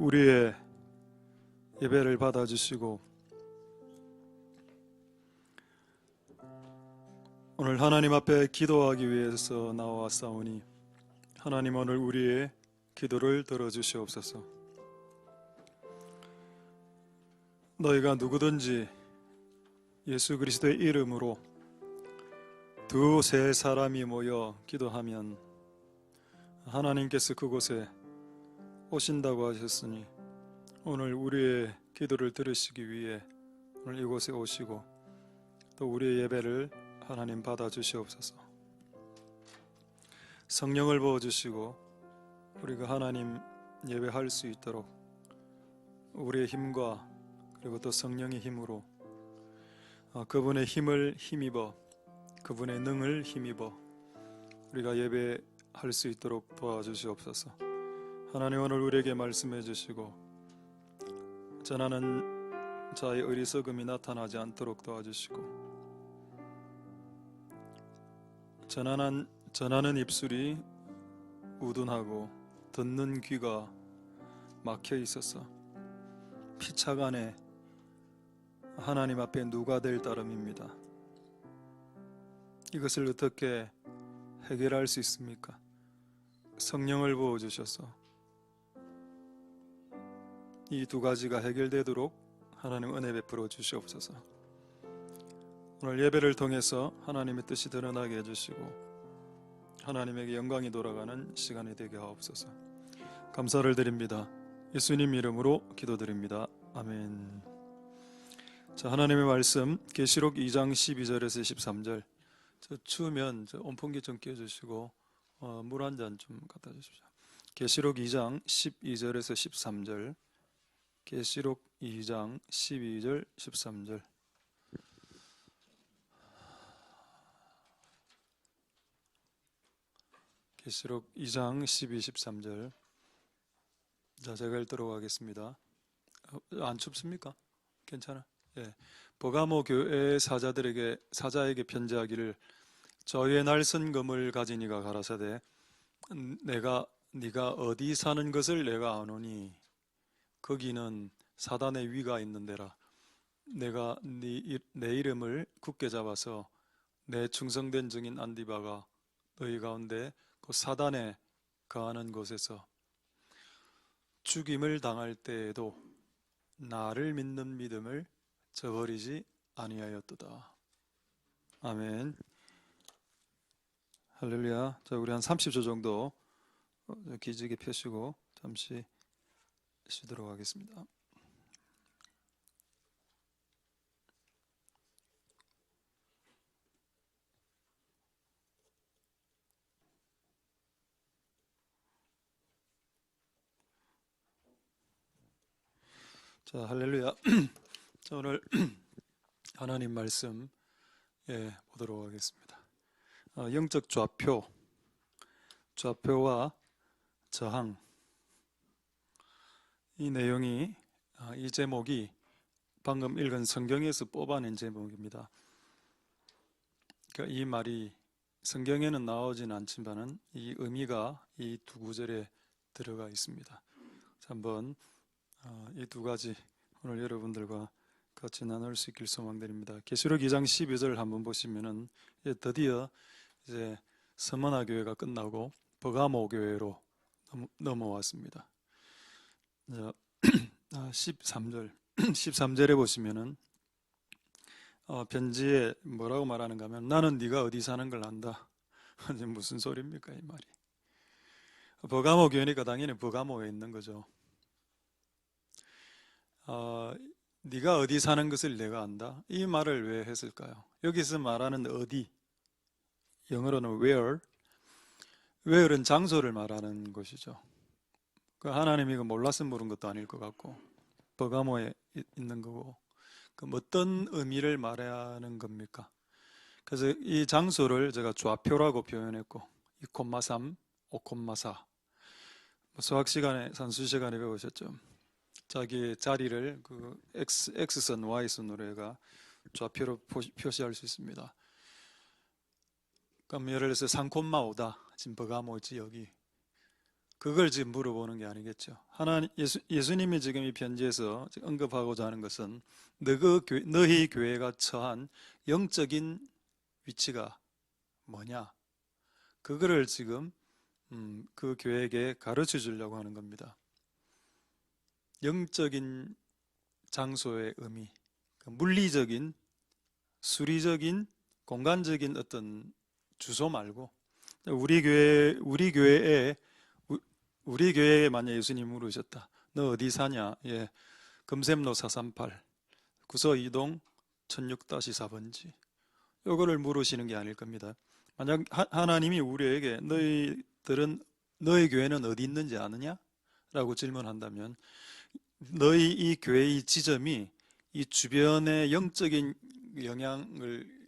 우리의 예배를 받아주시고 오늘 하나님 앞에 기도하기 위해서 나와왔사오니 하나님 오늘 우리의 기도를 들어주시옵소서. 너희가 누구든지 예수 그리스도의 이름으로 두세 사람이 모여 기도하면 하나님께서 그곳에 오신다고 하셨으니 오늘 우리의 기도를 들으시기 위해 오늘 이곳에 오시고 또 우리의 예배를 하나님 받아주시옵소서. 성령을 부어주시고 우리가 하나님 예배할 수 있도록 우리의 힘과 그리고 또 성령의 힘으로 그분의 힘을 힘입어 그분의 능을 힘입어 우리가 예배할 수 있도록 도와주시옵소서. 하나님 오늘 우리에게 말씀해 주시고 전하는 자의 어리석음이 나타나지 않도록 도와주시고 전하는 입술이 우둔하고 듣는 귀가 막혀 있어서 피차간에 하나님 앞에 누가 될 따름입니다. 이것을 어떻게 해결할 수 있습니까? 성령을 부어주셔서 이 두 가지가 해결되도록 하나님 은혜 베풀어 주시옵소서. 오늘 예배를 통해서 하나님의 뜻이 드러나게 해주시고 하나님에게 영광이 돌아가는 시간이 되게 하옵소서. 감사를 드립니다. 예수님 이름으로 기도드립니다. 아멘. 자, 하나님의 말씀 계시록 2장 12절에서 13절. 추우면 온풍기 좀 껴주시고 물 한 잔 좀 갖다 주십시오. 계시록 2장 12절에서 13절. 계시록 2장 12절 13절. 계시록 2장 12, 13절. 자, 제가 읽도록 하겠습니다. 안 춥습니까? 괜찮아? 예. 버가모 교회 사자에게 편지하기를 저희의 날선 검을 가진 이가 가라사대 네가 어디 사는 것을 내가 아노니 거기는 사단의 위가 있는 데라. 내가 내 이름을 굳게 잡아서 내 충성된 증인 안디바가 너희 가운데 그 사단에 거하는 곳에서 죽임을 당할 때에도 나를 믿는 믿음을 저버리지 아니하였도다. 아멘. 할렐루야. 자, 우리 한 30초 정도 기지개 펴시고 잠시 쉬도록 하겠습니다. 자, 할렐루야. 자, 오늘 하나님 말씀 보도록 하겠습니다. 영적 좌표와 저항. 이 내용이 이 제목이 방금 읽은 성경에서 뽑아낸 제목입니다. 그러니까 이 말이 성경에는 나오진 않지만은 이 의미가 이 두 구절에 들어가 있습니다. 한번 이 두 가지 오늘 여러분들과 같이 나눌 수 있길 소망드립니다. 계시록 2장 12절 한번 보시면은 드디어 이제 서머나 교회가 끝나고 버가모 교회로 넘어왔습니다. 13절에 보시면은 편지에 뭐라고 말하는가 하면 나는 네가 어디 사는 걸 안다. 무슨 소리입니까 이 말이? 버가모 교회니까 당연히 버가모에 있는 거죠. 네가 어디 사는 것을 내가 안다. 이 말을 왜 했을까요? 여기서 말하는 어디, 영어로는 where은 장소를 말하는 것이죠. 하나님이 이거 몰라서 물은 것도 아닐 것 같고 버가모에 있는 거고 그럼 어떤 의미를 말하는 겁니까? 그래서 이 장소를 제가 좌표라고 표현했고 2,3, 5,4 수학 시간에 산수 시간에 배우셨죠? 자기의 자리를 그 X선, Y선으로 해가 좌표로 표시할 수 있습니다. 그럼 예를 들어서 3,5다. 지금 버가모 있지 여기. 그걸 지금 물어보는 게 아니겠죠. 예수님이 지금 이 편지에서 언급하고자 하는 것은 너희 교회가 처한 영적인 위치가 뭐냐? 그거를 지금 그 교회에게 가르쳐 주려고 하는 겁니다. 영적인 장소의 의미, 물리적인, 수리적인, 공간적인 어떤 주소 말고 우리 교회에 만약 예수님이 물으셨다. 너 어디 사냐? 예, 금샘로 438 구서 이동 1006-4번지. 요거를 물으시는 게 아닐 겁니다. 만약 하나님이 우리에게 너희 교회는 어디 있는지 아느냐? 라고 질문한다면 너희 이 교회의 지점이 이 주변의 영적인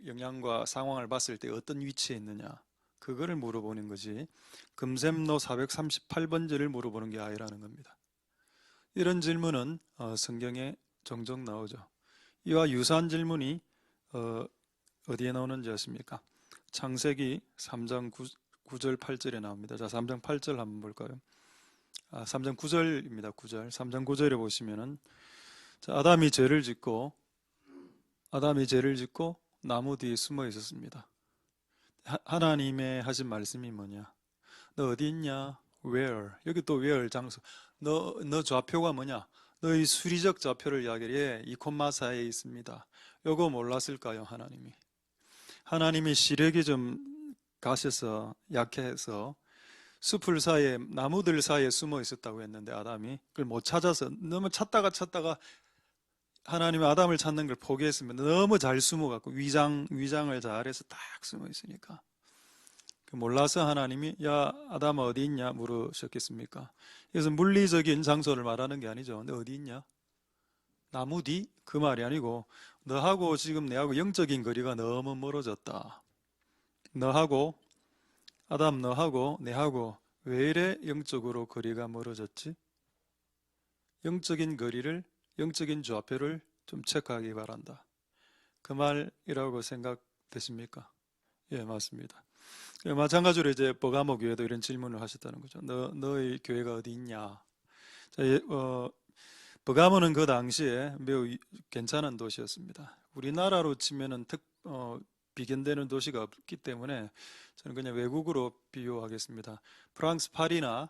영향과 상황을 봤을 때 어떤 위치에 있느냐? 그거를 물어보는 거지. 금샘로 438번지를 물어보는 게 아니라는 겁니다. 이런 질문은 성경에 종종 나오죠. 이와 유사한 질문이 어디에 나오는지 아십니까? 창세기 3장 9절 8절에 나옵니다. 자, 3장 8절 한번 볼까요? 3장 9절입니다. 9절. 3장 9절에 보시면은 자, 아담이 죄를 짓고 나무 뒤에 숨어 있었습니다. 하나님의 하신 말씀이 뭐냐? 너 어디 있냐? Where? 여기 또 where 장소. 너 좌표가 뭐냐? 너의 수리적 좌표를 이야기해. 이 콤마 사이에 있습니다. 요거 몰랐을까요, 하나님이? 하나님이 시력이 좀 가셔서 약해서 숲을 사이에 나무들 사이에 숨어 있었다고 했는데 아담이 그걸 못 찾아서 너무 찾다가 하나님이 아담을 찾는 걸 포기했습니다. 너무 잘 숨어갖고 위장을 잘해서 딱 숨어 있으니까 몰라서 하나님이 야 아담아 어디 있냐 물으셨겠습니까? 그래서 물리적인 장소를 말하는 게 아니죠. 너 어디 있냐? 나무 뒤? 그 말이 아니고 너하고 지금 내하고 영적인 거리가 너무 멀어졌다. 아담 너하고 내하고 왜 이래 영적으로 거리가 멀어졌지? 영적인 좌표를 좀 체크하기 바란다. 그 말이라고 생각되십니까? 예, 맞습니다. 마찬가지로 이제 버가모 교회도 이런 질문을 하셨다는 거죠. 너의 교회가 어디 있냐? 자, 버가모는 그 당시에 매우 괜찮은 도시였습니다. 우리나라로 치면은 비견되는 도시가 없기 때문에 저는 그냥 외국으로 비유하겠습니다. 프랑스 파리나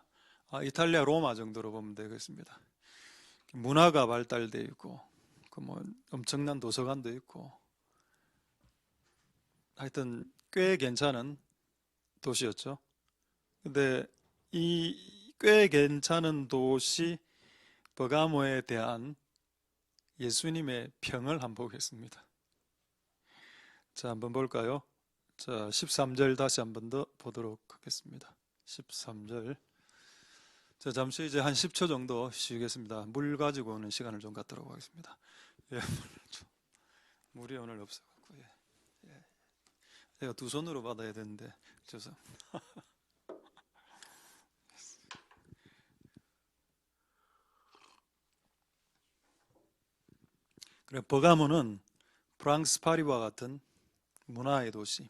이탈리아 로마 정도로 보면 되겠습니다. 문화가 발달되어 있고 뭐 엄청난 도서관도 있고 하여튼 꽤 괜찮은 도시였죠. 근데 이 꽤 괜찮은 도시 버가모에 대한 예수님의 평을 한번 보겠습니다. 자, 한번 볼까요? 자, 13절 다시 한번 더 보도록 하겠습니다. 13절. 자, 잠시 이제 한 10초 정도 쉬겠습니다. 물 가지고 오는 시간을 좀 갖도록 하겠습니다. 예, 물이 오늘 없어갖고, 예. 제가 두 손으로 받아야 되는데, 죄송합니다. 그래, 버가모는 프랑스 파리와 같은 문화의 도시.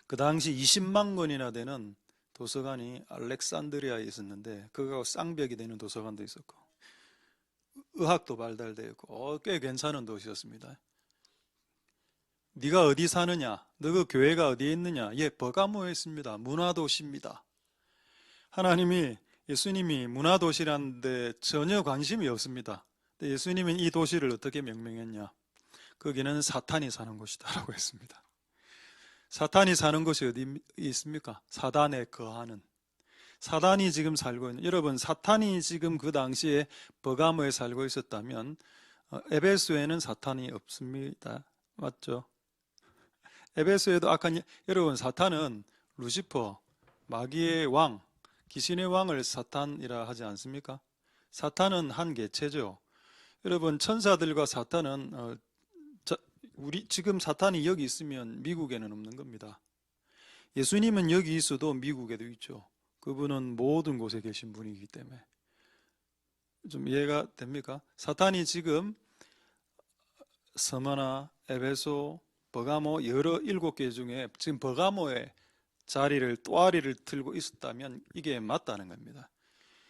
그 당시 20만 권이나 되는 도서관이 알렉산드리아에 있었는데 그거하고 쌍벽이 되는 도서관도 있었고 의학도 발달되어 있고 꽤 괜찮은 도시였습니다. 네가 어디 사느냐? 너 그 교회가 어디에 있느냐? 예, 버가모에 있습니다. 문화도시입니다. 예수님이 문화도시라는데 전혀 관심이 없습니다. 예수님은 이 도시를 어떻게 명명했냐? 거기는 사탄이 사는 곳이다라고 했습니다. 사탄이 사는 곳이 어디 있습니까? 사단에 거하는. 사단이 지금 살고 있는, 여러분, 사탄이 지금 그 당시에 버가모에 살고 있었다면, 에베소에는 사탄이 없습니다. 맞죠? 에베소에도 여러분, 사탄은 루시퍼, 마귀의 왕, 귀신의 왕을 사탄이라 하지 않습니까? 사탄은 한 개체죠. 여러분, 천사들과 사탄은, 지금 사탄이 여기 있으면 미국에는 없는 겁니다. 예수님은 여기 있어도 미국에도 있죠. 그분은 모든 곳에 계신 분이기 때문에. 좀 이해가 됩니까? 사탄이 지금 스무나, 에베소, 버가모 여러 7개 중에 지금 버가모에 자리를 또아리를 틀고 있었다면 이게 맞다는 겁니다.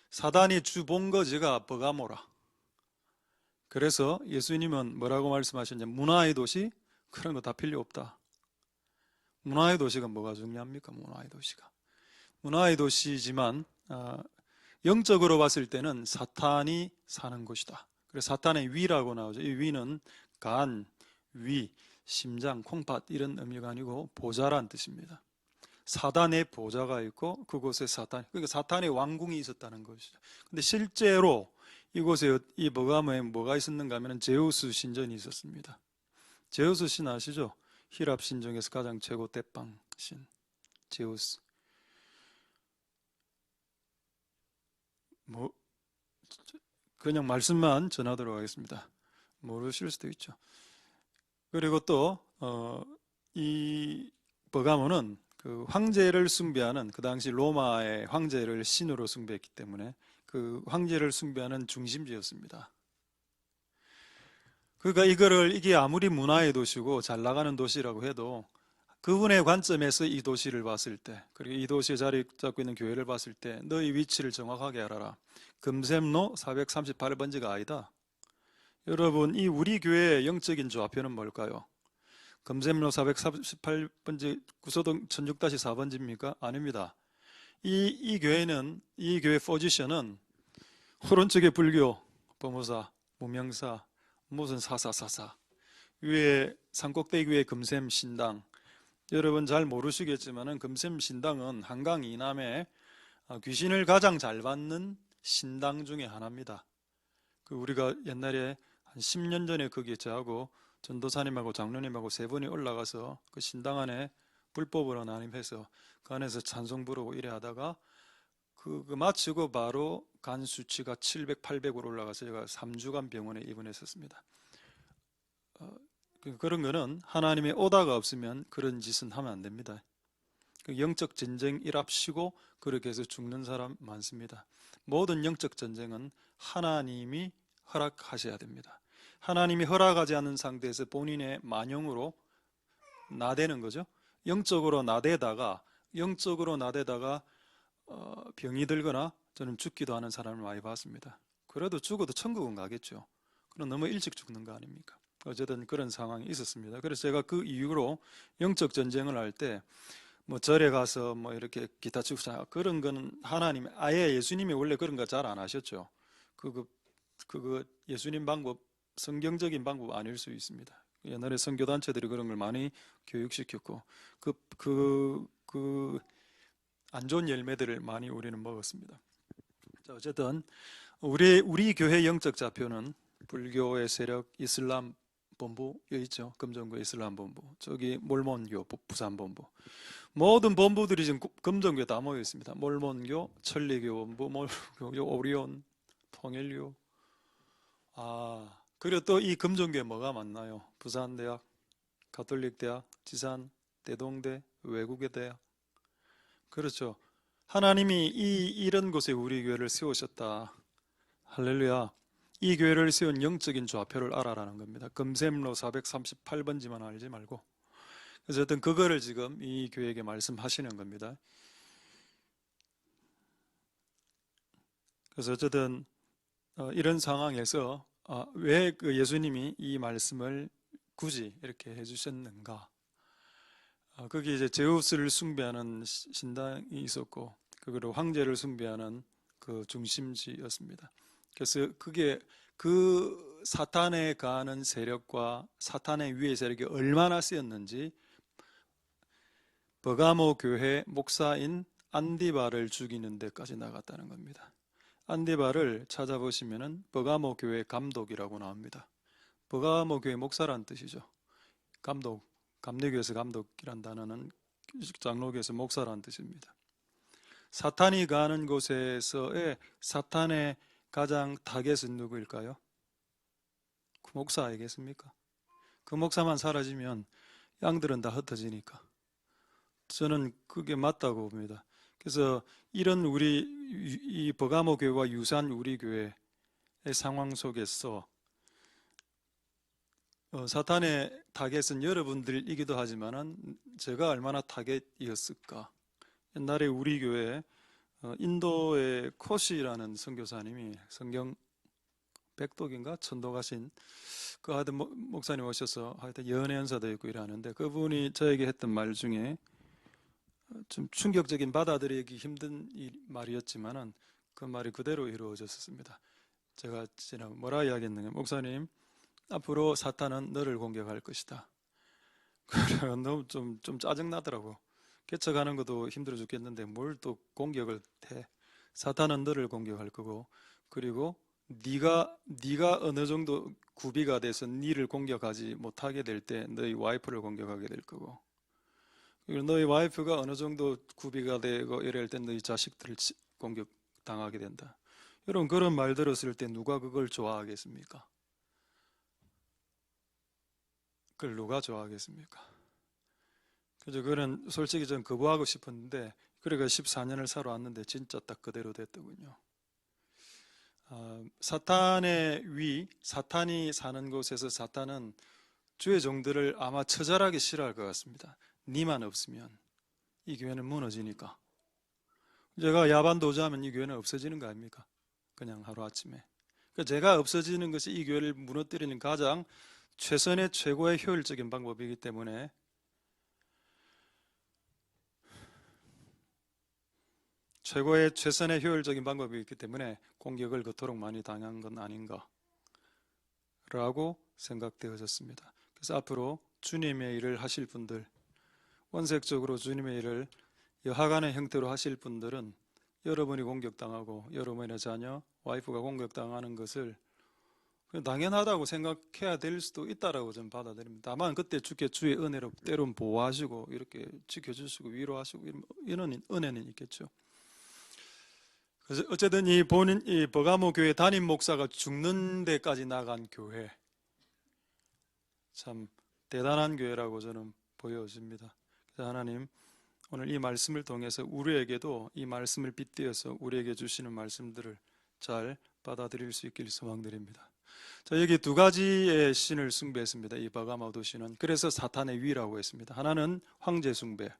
사단이 주 본거지가 버가모라. 그래서 예수님은 뭐라고 말씀하셨냐면 문화의 도시 그런 거 다 필요 없다. 문화의 도시가 뭐가 중요합니까? 문화의 도시가. 문화의 도시지만 영적으로 봤을 때는 사탄이 사는 곳이다. 그래서 사탄의 위라고 나오죠. 이 위는 간, 위, 심장, 콩팥 이런 의미가 아니고 보좌란 뜻입니다. 사단의 보좌가 있고 그곳에 그러니까 사탄의 왕궁이 있었다는 것이죠. 근데 실제로 이곳에 이 버가모에 뭐가 있었는가 하면 제우스 신전이 있었습니다. 제우스 신 아시죠? 히랍 신 중에서 가장 최고 대빵 신 제우스. 뭐 그냥 말씀만 전하도록 하겠습니다. 모르실 수도 있죠. 그리고 또 이 버가모는 그 황제를 숭배하는 그 당시 로마의 황제를 신으로 숭배했기 때문에 그 황제를 숭배하는 중심지였습니다. 그러니까 이게 아무리 문화의 도시고 잘 나가는 도시라고 해도 그분의 관점에서 이 도시를 봤을 때, 그리고 이 도시에 자리 잡고 있는 교회를 봤을 때 너희 위치를 정확하게 알아라. 금샘로 438번지가 아니다. 여러분, 이 우리 교회의 영적인 좌표는 뭘까요? 금샘로 438번지 구소동 1006-4번지입니까? 아닙니다. 이 교회는, 이 교회 포지션은 오른쪽에 불교, 법무사, 무명사, 무슨 사사사사, 위에 산꼭대기 위에 금샘 신당. 여러분 잘 모르시겠지만은 금샘 신당은 한강 이남에 귀신을 가장 잘 받는 신당 중에 하나입니다. 그 우리가 옛날에 한 10년 전에 거기에 저하고 전도사님하고 장로님하고 세 분이 올라가서 그 신당 안에 불법으로 난입해서 그 안에서 찬송 부르고 이래 하다가 그 마치고 바로 간 수치가 700, 800으로 올라가서 제가 3주간 병원에 입원했었습니다. 그런 거는 하나님의 오다가 없으면 그런 짓은 하면 안 됩니다. 영적 전쟁 일합시고 그렇게 해서 죽는 사람 많습니다. 모든 영적 전쟁은 하나님이 허락하셔야 됩니다. 하나님이 허락하지 않는 상태에서 본인의 만용으로 나대는 거죠. 영적으로 나대다가 병이 들거나 저는 죽기도 하는 사람을 많이 봤습니다. 그래도 죽어도 천국은 가겠죠. 그럼 너무 일찍 죽는 거 아닙니까? 어쨌든 그런 상황이 있었습니다. 그래서 제가 그 이후로 영적 전쟁을 할 때 뭐 절에 가서 뭐 이렇게 기타 치고 그런 거는 하나님, 아예 예수님이 원래 그런 거 잘 안 하셨죠. 그거 예수님 방법, 성경적인 방법 아닐 수 있습니다. 옛날에 선교단체들이 그런 걸 많이 교육시켰고 안 좋은 열매들을 많이 우리는 먹었습니다. 자, 어쨌든 우리 교회 영적 좌표는 불교의 세력, 이슬람 본부 여기 있죠. 금정교 이슬람 본부, 저기 몰몬교 부산 본부, 모든 본부들이 지금 금정교에 다 모여 있습니다. 몰몬교, 천리교 본부, 몰몬교, 오리온, 통일교. 그리고 또 이 금정교에 뭐가 많나요? 부산대학, 가톨릭대학, 지산, 대동대, 외국의 대학. 그렇죠. 하나님이 이런 곳에 우리 교회를 세우셨다. 할렐루야. 이 교회를 세운 영적인 좌표를 알아라는 겁니다. 금샘로 438번지만 알지 말고. 그래서 어떤 그거를 지금 이 교회에게 말씀하시는 겁니다. 그래서 어쨌든 이런 상황에서 왜 그 예수님이 이 말씀을 굳이 이렇게 해주셨는가? 거기 이제 제우스를 숭배하는 신당이 있었고, 그리고 황제를 숭배하는 그 중심지였습니다. 그래서 그게 그 사탄에 가는 세력과 사탄의 위의 세력이 얼마나 쓰였는지 버가모 교회 목사인 안디바를 죽이는 데까지 나갔다는 겁니다. 안디바를 찾아보시면은 버가모 교회 감독이라고 나옵니다. 버가모 교회 목사란 뜻이죠. 감독, 감리교에서 감독이란 단어는 장로교에서 목사란 뜻입니다. 사탄이 가는 곳에서의 사탄의 가장 타겟은 누구일까요? 그 목사 아니겠습니까? 그 목사만 사라지면 양들은 다 흩어지니까. 저는 그게 맞다고 봅니다. 그래서 이런 이 버가모 교회와 유사한 우리 교회의 상황 속에서 사탄의 타겟은 여러분들이기도 하지만은 제가 얼마나 타겟이었을까? 옛날에 우리 교회 인도의 코시라는 선교사님이 성경 백독인가 천도 가신 그 하여튼 목사님 오셔서 하여튼 연애연사도 있고 이러는데 그분이 저에게 했던 말 중에 좀 충격적인 받아들이기 힘든 말이었지만은 그 말이 그대로 이루어졌습니다. 제가 지난 뭐라 이야기했느냐, 목사님 앞으로 사탄은 너를 공격할 것이다. 그래 너무 좀 짜증나더라고. 개척하는 것도 힘들어 죽겠는데 뭘 또 공격을 해. 사탄은 너를 공격할 거고, 그리고 네가 어느 정도 구비가 돼서 네를 공격하지 못하게 될 때 너희 와이프를 공격하게 될 거고, 그리고 너희 와이프가 어느 정도 구비가 되고 이럴 때 너희 자식들을 공격당하게 된다. 여러분 그런 말 들었을 때 누가 그걸 좋아하겠습니까? 그걸 누가 좋아하겠습니까? 그죠? 그는 솔직히 전 거부하고 싶었는데 그래가 14년을 살아왔는데 진짜 딱 그대로 됐더군요. 사탄이 사는 곳에서 사탄은 주의 종들을 아마 처절하게 싫어할 것 같습니다. 니만 없으면 이 교회는 무너지니까. 제가 야반도주하면 이 교회는 없어지는 거 아닙니까? 그냥 하루아침에. 그러니까 제가 없어지는 것이 이 교회를 무너뜨리는 가장 최고의 효율적인 방법이기 때문에 최선의 효율적인 방법이기 때문에 공격을 그토록 많이 당한 건 아닌가 라고 생각되어졌습니다. 그래서 앞으로 주님의 일을 하실 분들, 원색적으로 주님의 일을 여하간의 형태로 하실 분들은 여러분이 공격당하고 여러분의 자녀, 와이프가 공격당하는 것을 당연하다고 생각해야 될 수도 있다라고 저는 받아들입니다. 다만 그때 주께 주의 은혜로 때론 보호하시고 이렇게 지켜주시고 위로하시고 이런 은혜는 있겠죠. 그래서 어쨌든 이 버가모 교회 담임 목사가 죽는 데까지 나간 교회, 참 대단한 교회라고 저는 보여집니다. 그래서 하나님 오늘 이 말씀을 통해서 우리에게도 이 말씀을 빗대어서 우리에게 주시는 말씀들을 잘 받아들일 수 있길 소망드립니다. 자, 여기 두 가지의 신을 숭배했습니다. 이 버가모도 신은. 그래서 사탄의 위라고 했습니다. 하나는 황제 숭배,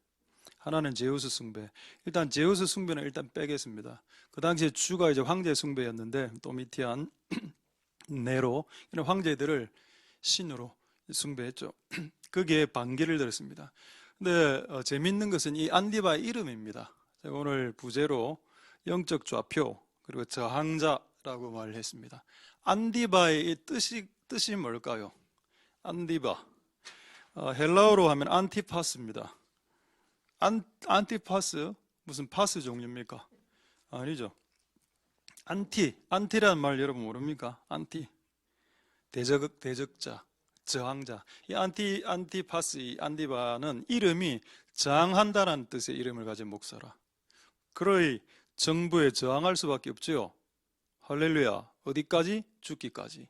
하나는 제우스 숭배. 일단 제우스 숭배는 일단 빼겠습니다. 그 당시에 주가 이제 황제 숭배였는데 도미티안, 네로 이런 황제들을 신으로 숭배했죠. 거기에 반기를 들었습니다. 근데 재밌는 것은 이 안디바의 이름입니다. 제가 오늘 부제로 영적 좌표 그리고 저항자라고 말을 했습니다. 안디바의 뜻이 뭘까요? 안디바, 헬라어로 하면 안티파스입니다. 안티파스 무슨 파스 종류입니까? 아니죠. 안티라는 말 여러분 모릅니까? 안티, 대적자, 저항자. 이 안티파스, 이 안디바는 이름이 저항한다는 뜻의 이름을 가진 목사라. 그러이 정부에 저항할 수밖에 없죠. 할렐루야. 어디까지? 죽기까지.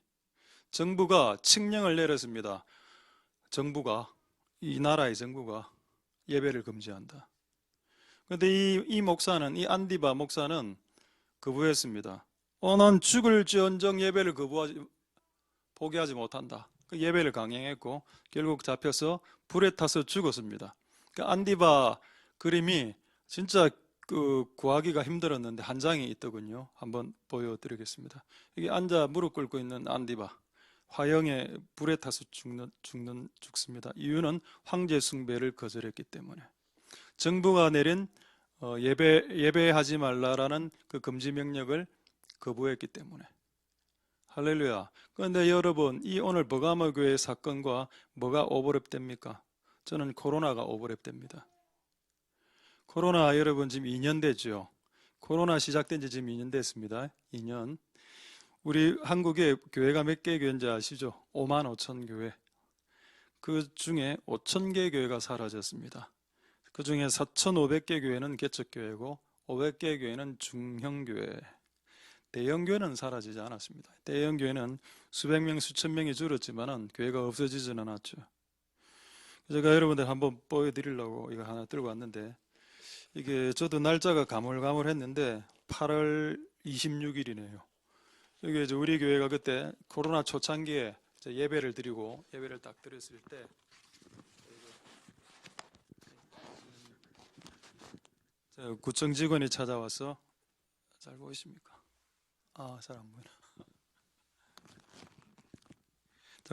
정부가 칙령을 내렸습니다. 이 나라의 정부가 예배를 금지한다. 그런데 이 목사는, 이 안디바 목사는 거부했습니다. 난 죽을지언정 예배를 포기하지 못한다. 그 예배를 강행했고 결국 잡혀서 불에 타서 죽었습니다. 그 안디바 그림이 진짜 구하기가 힘들었는데 한 장이 있더군요. 한번 보여드리겠습니다. 여기 앉아 무릎 꿇고 있는 안디바, 화형에 불에 타서 죽습니다. 이유는 황제 숭배를 거절했기 때문에. 정부가 내린 예배하지 말라라는 그 금지 명령을 거부했기 때문에. 할렐루야. 그런데 여러분, 이 오늘 버가모 교회 사건과 뭐가 오버랩됩니까? 저는 코로나가 오버랩됩니다. 코로나 여러분 지금 2년 됐죠. 코로나 시작된 지 지금 2년 됐습니다. 2년. 우리 한국에 교회가 몇 개 교회인지 아시죠? 5만 5천 교회. 그 중에 5천 개 교회가 사라졌습니다. 그 중에 4,500개 교회는 개척교회고 500개 교회는 중형교회. 대형교회는 사라지지 않았습니다. 대형교회는 수백 명, 수천 명이 줄었지만 교회가 없어지지는 않았죠. 제가 여러분들 한번 보여드리려고 이거 하나 들고 왔는데, 이게 저도 날짜가 가물가물했는데 8월 26일이네요. 여기 이제 우리 교회가 그때 코로나 초창기에 예배를 드리고 예배를 딱 드렸을 때 구청 직원이 찾아와서 잘 보이십니까? 잘 안 보이나?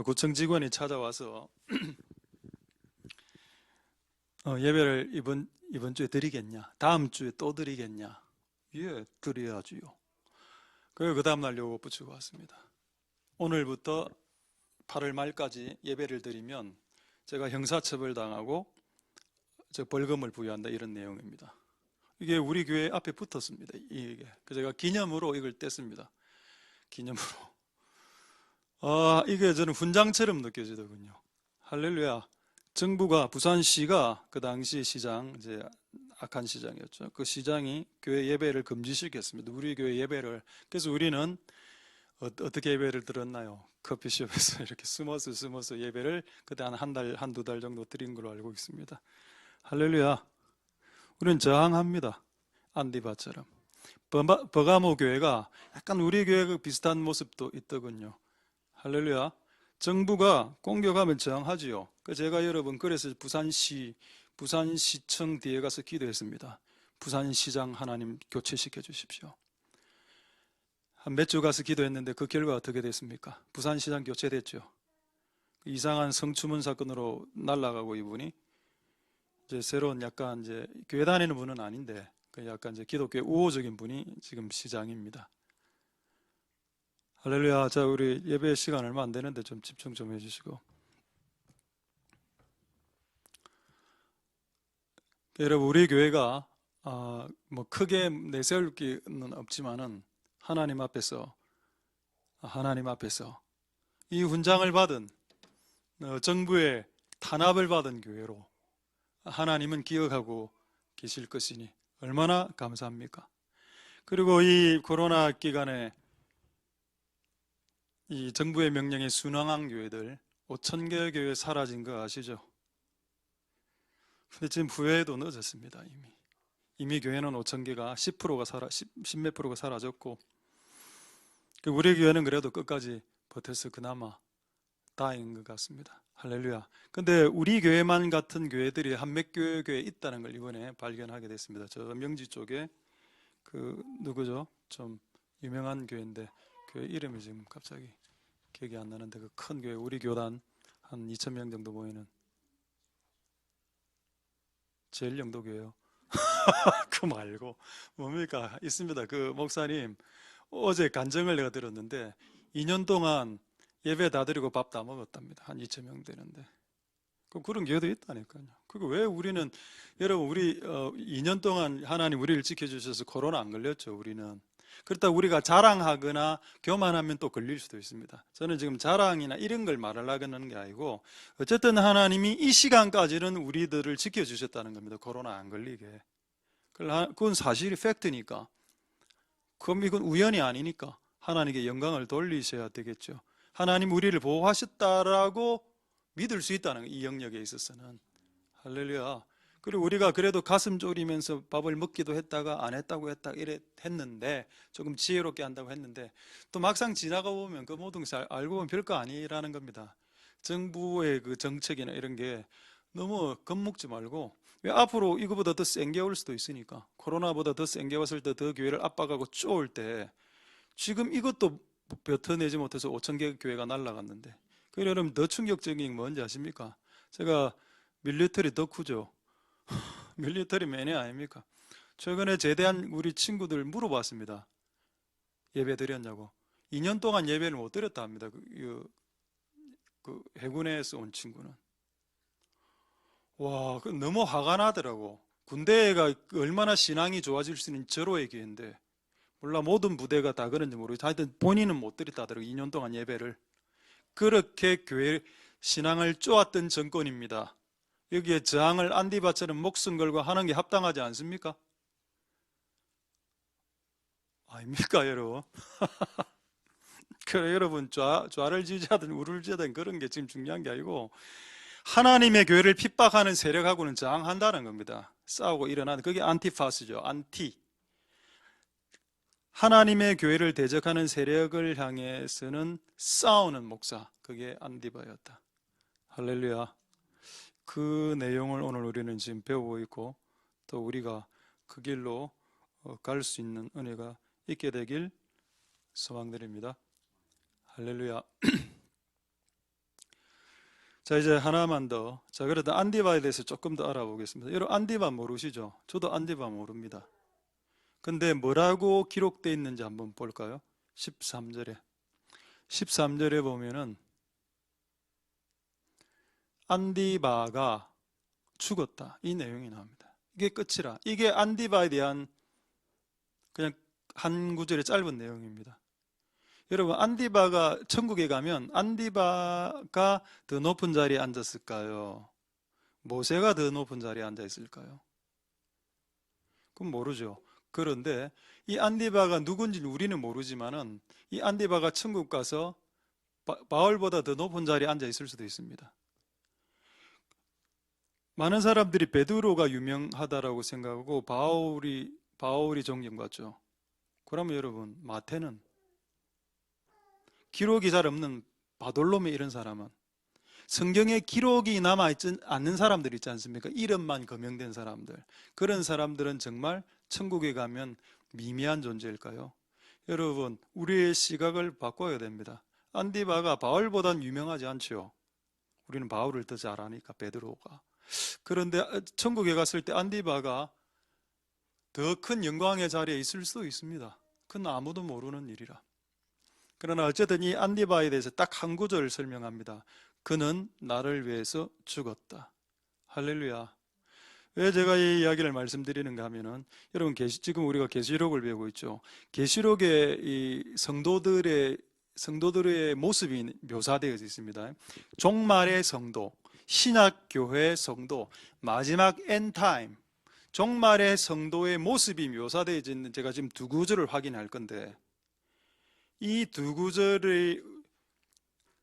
구청 직원이 찾아와서 예배를 이번 주에 드리겠냐? 다음 주에 또 드리겠냐? 예, 드려야지요. 그 다음 날 요거 붙이고 왔습니다. 오늘부터 8월 말까지 예배를 드리면 제가 형사처벌 당하고 벌금을 부여한다, 이런 내용입니다. 이게 우리 교회 앞에 붙었습니다. 이게 제가 기념으로 이걸 뗐습니다. 기념으로. 이게 저는 훈장처럼 느껴지더군요. 할렐루야. 정부가, 부산시가 그 당시 시장, 이제 악한 시장이었죠. 그 시장이 교회 예배를 금지시켰습니다. 우리 교회 예배를. 그래서 우리는 어떻게 예배를 들었나요? 커피숍에서 이렇게 숨어서 예배를 그때 한 달, 한두 달 정도 드린 걸로 알고 있습니다. 할렐루야. 우리는 저항합니다. 안디바처럼. 버가모 교회가 약간 우리 교회가 비슷한 모습도 있더군요. 할렐루야. 정부가 공격하면 저항하지요. 제가 여러분 그래서 부산시청 뒤에 가서 기도했습니다. 부산시장 하나님 교체시켜 주십시오. 한 몇 주 가서 기도했는데 그 결과 어떻게 됐습니까? 부산시장 교체됐죠. 이상한 성추문 사건으로 날아가고 이분이 이제 새로운 약간 이제 교회 다니는 분은 아닌데 약간 이제 기독교 우호적인 분이 지금 시장입니다. 할렐루야. 자, 우리 예배 시간 얼마 안 되는데 좀 집중 좀 해주시고. 여러분, 우리 교회가 뭐 크게 내세울 게는 없지만은 하나님 앞에서 이 훈장을 받은 정부의 탄압을 받은 교회로 하나님은 기억하고 계실 것이니 얼마나 감사합니까? 그리고 이 코로나 기간에 이 정부의 명령에 순항한 교회들 5,000개 교회 사라진 거 아시죠? 근데 지금 후회도 늦었습니다. 이미 교회는 5,000개가 10몇 프로가 사라졌고, 우리 교회는 그래도 끝까지 버텨서 그나마 다행인 것 같습니다. 할렐루야. 근데 우리 교회만 같은 교회들이 한몇 교회에 있다는 걸 이번에 발견하게 됐습니다. 저 명지 쪽에 누구죠? 좀 유명한 교회인데 교회 이름이 지금 갑자기 기억이 안 나는데 그 큰 교회, 우리 교단 한 2,000명 정도 모이는 제일영도교회요. 그 말고 뭡니까? 있습니다. 그 목사님 어제 간증을 내가 들었는데 2년 동안 예배 다 드리고 밥 다 먹었답니다. 한 2,000명 되는데. 그런 교회도 있다니까요. 왜 우리는, 여러분, 우리 2년 동안 하나님 우리를 지켜주셔서 코로나 안 걸렸죠, 우리는. 그렇다고 우리가 자랑하거나 교만하면 또 걸릴 수도 있습니다. 저는 지금 자랑이나 이런 걸 말하려고 하는 게 아니고, 어쨌든 하나님이 이 시간까지는 우리들을 지켜주셨다는 겁니다. 코로나 안 걸리게. 그건 사실이 팩트니까. 그럼 이건 우연이 아니니까 하나님께 영광을 돌리셔야 되겠죠. 하나님 우리를 보호하셨다라고 믿을 수 있다는 이 영역에 있어서는. 할렐루야. 그리고 우리가 그래도 가슴 졸이면서 밥을 먹기도 했다가 안 했다고 했는데, 조금 지혜롭게 한다고 했는데, 또 막상 지나가 보면 그 모든 걸 알고 보면 별거 아니라는 겁니다. 정부의 그 정책이나 이런 게 너무 겁먹지 말고, 왜 앞으로 이거보다 더 센 게 올 수도 있으니까, 코로나보다 더 센 게 왔을 때 더 교회를 압박하고 쪼을 때, 지금 이것도 뱉어내지 못해서 5,000개 교회가 날아갔는데, 그러면 여러분 더 충격적인 게 뭔지 아십니까? 제가 밀리터리 덕후죠. 밀리터리 매니 아닙니까? 최근에 제대한 우리 친구들 물어봤습니다. 예배 드렸냐고. 2년 동안 예배를 못 드렸다 합니다. 그 해군에서 온 친구는. 와, 너무 화가 나더라고. 군대가 얼마나 신앙이 좋아질 수 있는 절호의 기회인데, 몰라 모든 부대가 다 그런지 모르겠어. 하여튼 본인은 못 드렸다 하더라고. 2년 동안 예배를. 그렇게 교회 신앙을 쪼았던 정권입니다. 여기에 저항을 안디바처럼 목숨 걸고 하는 게 합당하지 않습니까? 아닙니까, 여러분? 그래, 여러분, 좌를 지지하든 우를 지지하든 그런 게 지금 중요한 게 아니고, 하나님의 교회를 핍박하는 세력하고는 저항한다는 겁니다. 싸우고 일어나는, 그게 안티파스죠. 하나님의 교회를 대적하는 세력을 향해서는 싸우는 목사, 그게 안디바였다. 할렐루야. 그 내용을 오늘 우리는 지금 배우고 있고, 또 우리가 그 길로 갈 수 있는 은혜가 있게 되길 소망드립니다. 할렐루야. 자, 이제 하나만 더. 자, 그래도 안디바에 대해서 조금 더 알아보겠습니다. 여러분, 안디바 모르시죠? 저도 안디바 모릅니다. 근데 뭐라고 기록되어 있는지 한번 볼까요? 13절에 보면은 안디바가 죽었다, 이 내용이 나옵니다. 이게 끝이라. 이게 안디바에 대한 그냥 한 구절의 짧은 내용입니다. 여러분, 안디바가 천국에 가면 안디바가 더 높은 자리에 앉았을까요? 모세가 더 높은 자리에 앉아 있을까요? 그건 모르죠. 그런데 이 안디바가 누군지 우리는 모르지만은 이 안디바가 천국 가서 바울보다 더 높은 자리에 앉아 있을 수도 있습니다. 많은 사람들이 베드로가 유명하다라고 생각하고 바울이 존경받죠. 그러면 여러분, 마태는 기록이 잘 없는 바돌로메 이런 사람은, 성경에 기록이 남아있지 않는 사람들 있지 않습니까? 이름만 거명된 사람들, 그런 사람들은 정말 천국에 가면 미미한 존재일까요? 여러분, 우리의 시각을 바꿔야 됩니다. 안디바가 바울보단 유명하지 않죠. 우리는 바울을 더 잘 아니까, 베드로가. 그런데 천국에 갔을 때 안디바가 더 큰 영광의 자리에 있을 수도 있습니다. 그건 아무도 모르는 일이라. 그러나 어쨌든 이 안디바에 대해서 딱 한 구절을 설명합니다. 그는 나를 위해서 죽었다. 할렐루야. 왜 제가 이 이야기를 말씀드리는가 하면은, 여러분, 지금 우리가 계시록을 배우고 있죠. 계시록에 이 성도들의 모습이 묘사되어 있습니다. 종말의 성도, 신약교회의 성도, 마지막 엔타임, 종말의 성도의 모습이 묘사되어 있는, 제가 지금 두 구절을 확인할 건데, 이 두 구절의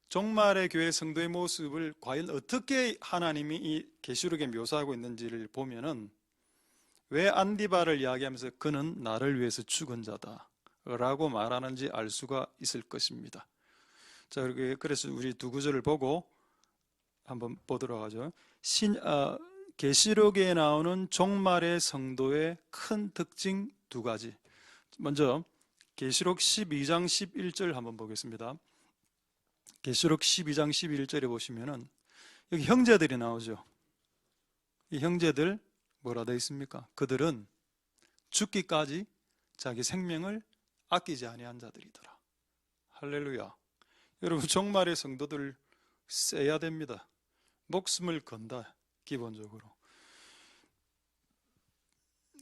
종말의 교회 성도의 모습을 과연 어떻게 하나님이 이 계시록에 묘사하고 있는지를 보면은, 왜 안디바를 이야기하면서 그는 나를 위해서 죽은 자다 라고 말하는지 알 수가 있을 것입니다. 자, 그래서 우리 두 구절을 보고 한번 보도록 하죠. 계시록에 나오는 종말의 성도의 큰 특징 두 가지. 먼저 계시록 12장 11절 한번 보겠습니다. 계시록 12장 11절에 보시면은 여기 형제들이 나오죠. 이 형제들 뭐라 되어 있습니까? 그들은 죽기까지 자기 생명을 아끼지 아니한 자들이더라. 할렐루야. 여러분, 종말의 성도들 세야 됩니다. 목숨을 건다. 기본적으로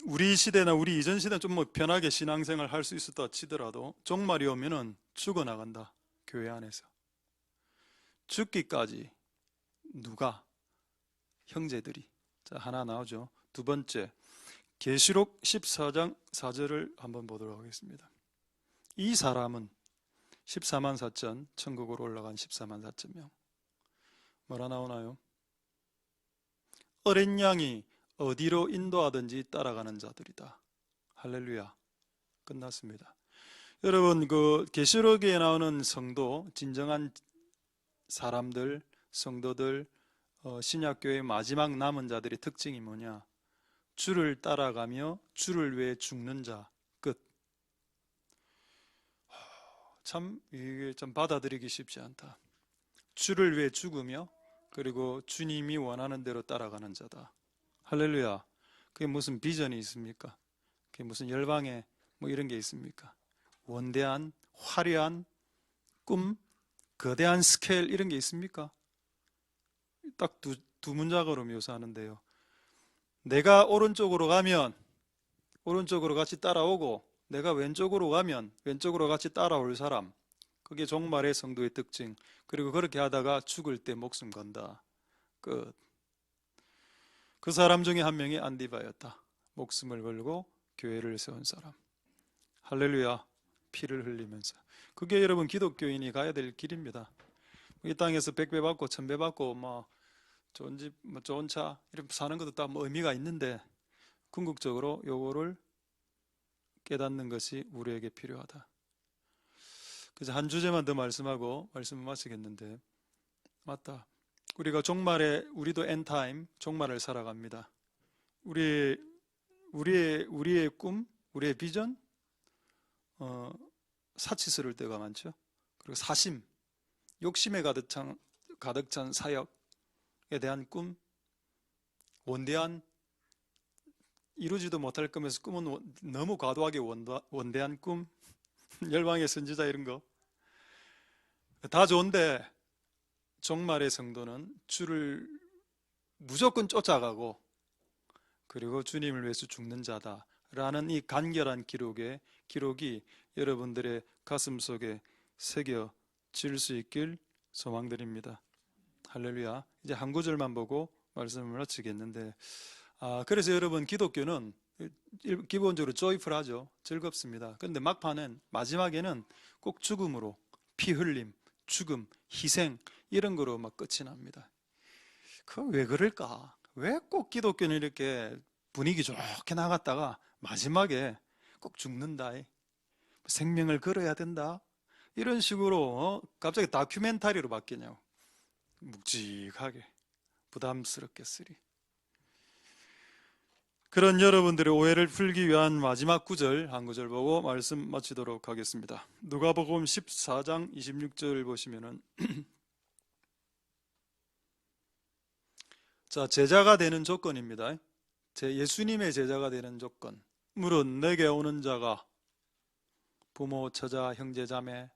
우리 시대나 우리 이전 시대는 좀 뭐 편하게 신앙생활 할 수 있었다 치더라도 종말이 오면은 죽어나간다. 교회 안에서 죽기까지. 누가? 형제들이. 자, 하나 나오죠. 두 번째, 계시록 14장 4절을 한번 보도록 하겠습니다. 이 사람은 14만 4천, 천국으로 올라간 14만 4천 명. 뭐라 나오나요? 어린 양이 어디로 인도하든지 따라가는 자들이다. 할렐루야. 끝났습니다. 여러분, 그 계시록에 나오는 성도, 진정한 사람들, 성도들, 신약교회의 마지막 남은 자들의 특징이 뭐냐? 주를 따라가며 주를 위해 죽는 자. 끝. 참 이게 좀 받아들이기 쉽지 않다. 주를 위해 죽으며 그리고 주님이 원하는 대로 따라가는 자다. 할렐루야. 그게 무슨 비전이 있습니까? 그게 무슨 열방에 뭐 이런 게 있습니까? 원대한 화려한 꿈, 거대한 스케일 이런 게 있습니까? 딱 두 문장으로 묘사하는데요. 내가 오른쪽으로 가면 오른쪽으로 같이 따라오고, 내가 왼쪽으로 가면 왼쪽으로 같이 따라올 사람. 그게 종말의 성도의 특징. 그리고 그렇게 하다가 죽을 때 목숨 건다. 끝. 그 사람 중에 한 명이 안디바였다. 목숨을 걸고 교회를 세운 사람. 할렐루야. 피를 흘리면서. 그게 여러분 기독교인이 가야 될 길입니다. 이 땅에서 100배 받고 1000배 받고 뭐 좋은 집, 뭐 좋은 차 이렇게 사는 것도 다 뭐 의미가 있는데, 궁극적으로 요거를 깨닫는 것이 우리에게 필요하다. 그래서 한 주제만 더 말씀하고 말씀을 마치겠는데, 맞다. 우리가 우리도 엔타임, 종말을 살아갑니다. 우리 우리의 꿈, 우리의 비전, 사치스러울 때가 많죠. 그리고 사심, 욕심에 가득 찬 사역에 대한 꿈, 원대한, 이루지도 못할 거면서 꿈은 너무 과도하게 원대한 꿈, 열방의 선지자 이런 거 다 좋은데, 종말의 성도는 주를 무조건 쫓아가고 그리고 주님을 위해서 죽는 자다라는 이 간결한 기록이 여러분들의 가슴 속에 새겨질 수 있길 소망드립니다. 할렐루야. 이제 한 구절만 보고 말씀을 마치겠는데, 그래서 여러분, 기독교는 기본적으로 조이풀하죠. 즐겁습니다. 그런데 막판은, 마지막에는 꼭 죽음으로, 피 흘림, 죽음, 희생 이런 거로 막 끝이 납니다. 그거 왜 그럴까? 왜 꼭 기독교는 이렇게 분위기 좋게 나갔다가 마지막에 꼭 죽는다, 생명을 걸어야 된다, 이런 식으로 갑자기 다큐멘터리로 바뀌냐고. 묵직하게 부담스럽게 쓰리. 그런 여러분들의 오해를 풀기 위한 마지막 구절, 한 구절 보고 말씀 마치도록 하겠습니다. 누가복음 14장 26절 보시면은 자, 제자가 되는 조건입니다. 예수님의 제자가 되는 조건. 물은 내게 오는 자가 부모, 처자, 형제, 자매를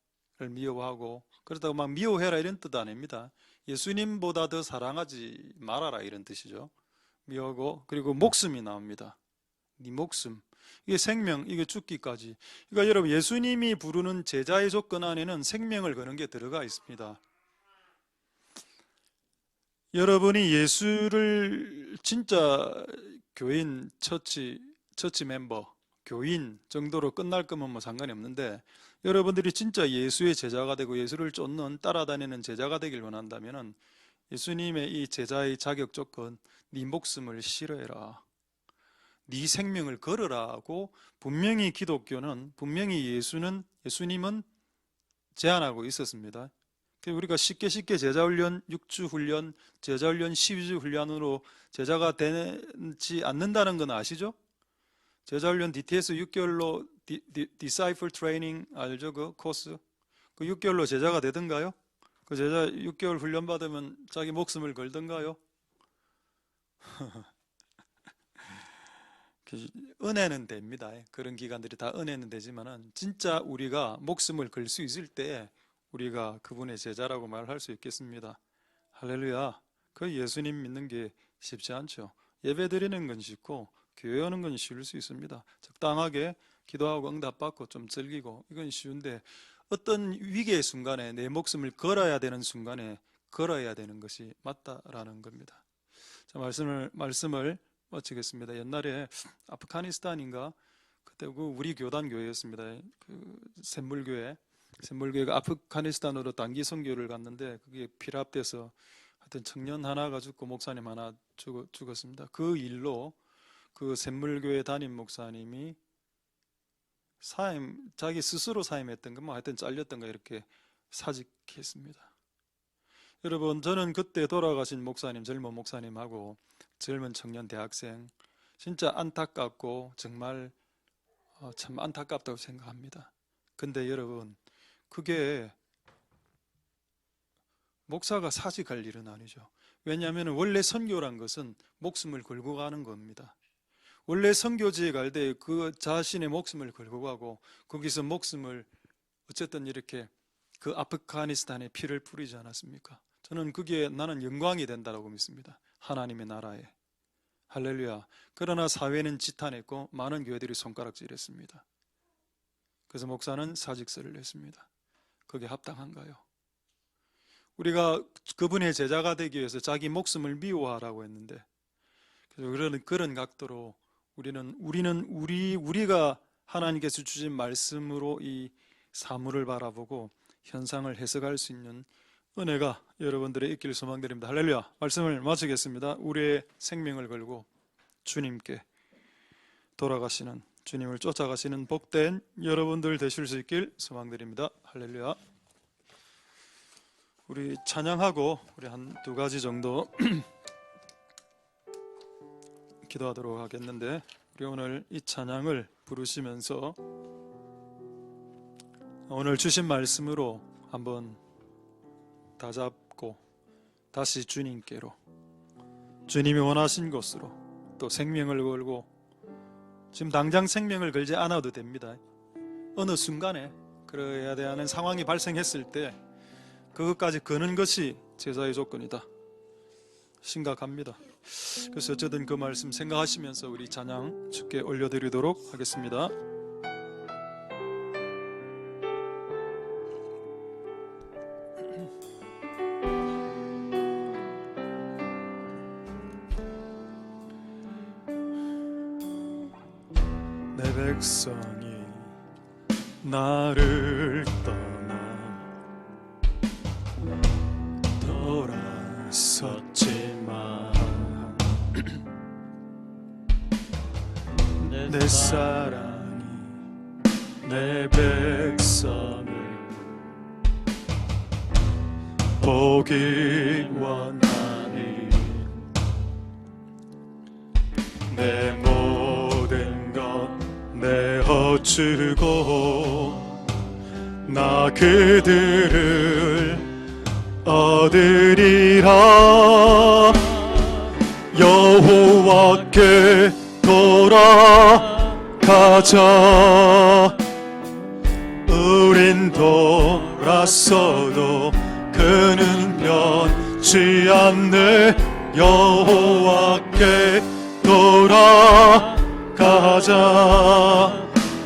미워하고, 그렇다고 막 미워해라 이런 뜻 아닙니다. 예수님보다 더 사랑하지 말아라 이런 뜻이죠. 미워하고, 그리고 목숨이 나옵니다. 네 목숨, 이게 생명, 이게 죽기까지. 그러니까 여러분, 예수님이 부르는 제자의 조건 안에는 생명을 거는 게 들어가 있습니다. 여러분이 예수를 진짜 교인, 처치 멤버, 교인 정도로 끝날 거면 뭐 상관이 없는데, 여러분들이 진짜 예수의 제자가 되고 예수를 쫓는, 따라다니는 제자가 되길 원한다면 예수님의 이 제자의 자격 조건, 네 목숨을 실어해라, 네 생명을 걸으라고 분명히 기독교는, 분명히 예수님은 제안하고 있었습니다. 우리가 쉽게 제자훈련 6주 훈련, 제자훈련 12주 훈련으로 제자가 되지 않는다는 건 아시죠? 제자훈련 DTS 6개월로 Disciple Training 알죠? 그 코스, 그 6개월로 제자가 되던가요? 그 제자 6개월 훈련 받으면 자기 목숨을 걸던가요? 은혜는 됩니다. 그런 기간들이 다 은혜는 되지만은 진짜 우리가 목숨을 걸 수 있을 때 우리가 그분의 제자라고 말할 수 있겠습니다. 할렐루야. 그 예수님 믿는 게 쉽지 않죠. 예배 드리는 건 쉽고 교회 오는 건 쉬울 수 있습니다. 적당하게 기도하고 응답받고 좀 즐기고 이건 쉬운데, 어떤 위기의 순간에 내 목숨을 걸어야 되는 순간에 걸어야 되는 것이 맞다라는 겁니다. 자, 말씀을 마치겠습니다. 옛날에 아프가니스탄인가 그때 우리 교단 교회였습니다. 그 샘물교회가 아프가니스탄으로 단기 선교를 갔는데 그게 피랍돼서 하여튼 청년 하나가 죽고 목사님 하나 죽었습니다. 그 일로 그 샘물교회 담임 목사님이 자기 스스로 사임했던가 뭐 하여튼 잘렸던가 이렇게 사직했습니다. 여러분, 저는 그때 돌아가신 목사님, 젊은 목사님하고 젊은 청년 대학생 진짜 안타깝고 정말 참 안타깝다고 생각합니다. 근데 여러분, 그게 목사가 사직할 일은 아니죠. 왜냐하면 원래 선교란 것은 목숨을 걸고 가는 겁니다. 원래 선교지에 갈 때 그 자신의 목숨을 걸고 가고 거기서 목숨을 어쨌든 이렇게 그 아프가니스탄에 피를 뿌리지 않았습니까? 저는 그게 나는 영광이 된다고 믿습니다. 하나님의 나라에. 할렐루야. 그러나 사회는 지탄했고 많은 교회들이 손가락질했습니다. 그래서 목사는 사직서를 냈습니다. 그게 합당한가요? 우리가 그분의 제자가 되기 위해서 자기 목숨을 미워하라고 했는데, 그래서 그런 각도로 우리가 하나님께서 주신 말씀으로 이 사물을 바라보고 현상을 해석할 수 있는 은혜가 여러분들의 있기를 소망드립니다. 할렐루야. 말씀을 마치겠습니다. 우리의 생명을 걸고 주님께 돌아가시는, 주님을 쫓아가시는 복된 여러분들 되실 수 있길 소망드립니다. 할렐루야. 우리 찬양하고 우리 한 두 가지 정도 기도하도록 하겠는데, 우리 오늘 이 찬양을 부르시면서 오늘 주신 말씀으로 한번 다잡고 다시 주님께로, 주님이 원하신 곳으로, 또 생명을 걸고, 지금 당장 생명을 걸지 않아도 됩니다. 어느 순간에 그래야 되는 상황이 발생했을 때 그것까지 거는 것이 제사의 조건이다. 심각합니다. 그래서 어쨌든 그 말씀 생각하시면서 우리 찬양 주께 올려드리도록 하겠습니다. 내 백성이 나를 떠나 돌아섰지만 내 사랑이 내 백성을 보기 원하니 내 모든 것 내어주고 나 그들을 얻으리라. 여호와께 돌아가자. 우린 돌았어도 그는 변치 않네. 여호와께 돌아가자.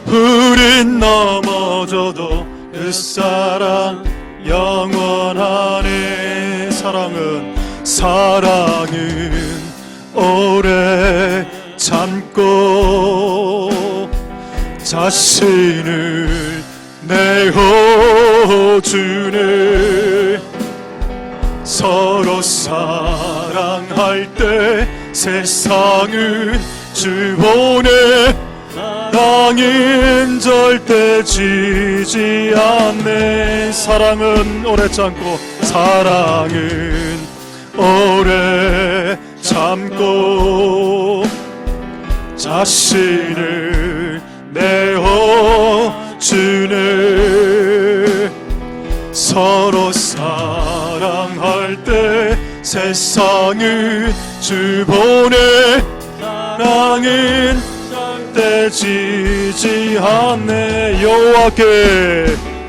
우린 넘어져도 그 사랑 영원하네. 사랑은 오래 참고 자신을 내어주네. 서로 사랑할 때 세상은 주보내. 땅은 절대 지지 않네. 사랑은 오래 참고, 사랑은 오래 참고 자신을 내어주네. 서로 사랑할 때 세상은 주보내. 사랑은 절대 지지 않네. 여호와께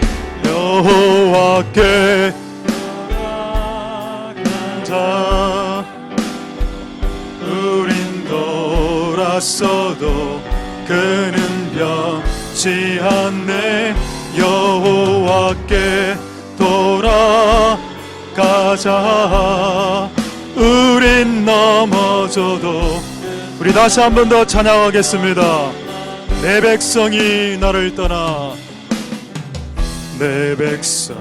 돌아가자. 우린 돌았어도 그는 변치 않네. 여호와께 돌아가자. 우린 넘어져도. 우리 다시 한 번 더 찬양하겠습니다. 내 백성이 나를 떠나, 내 백성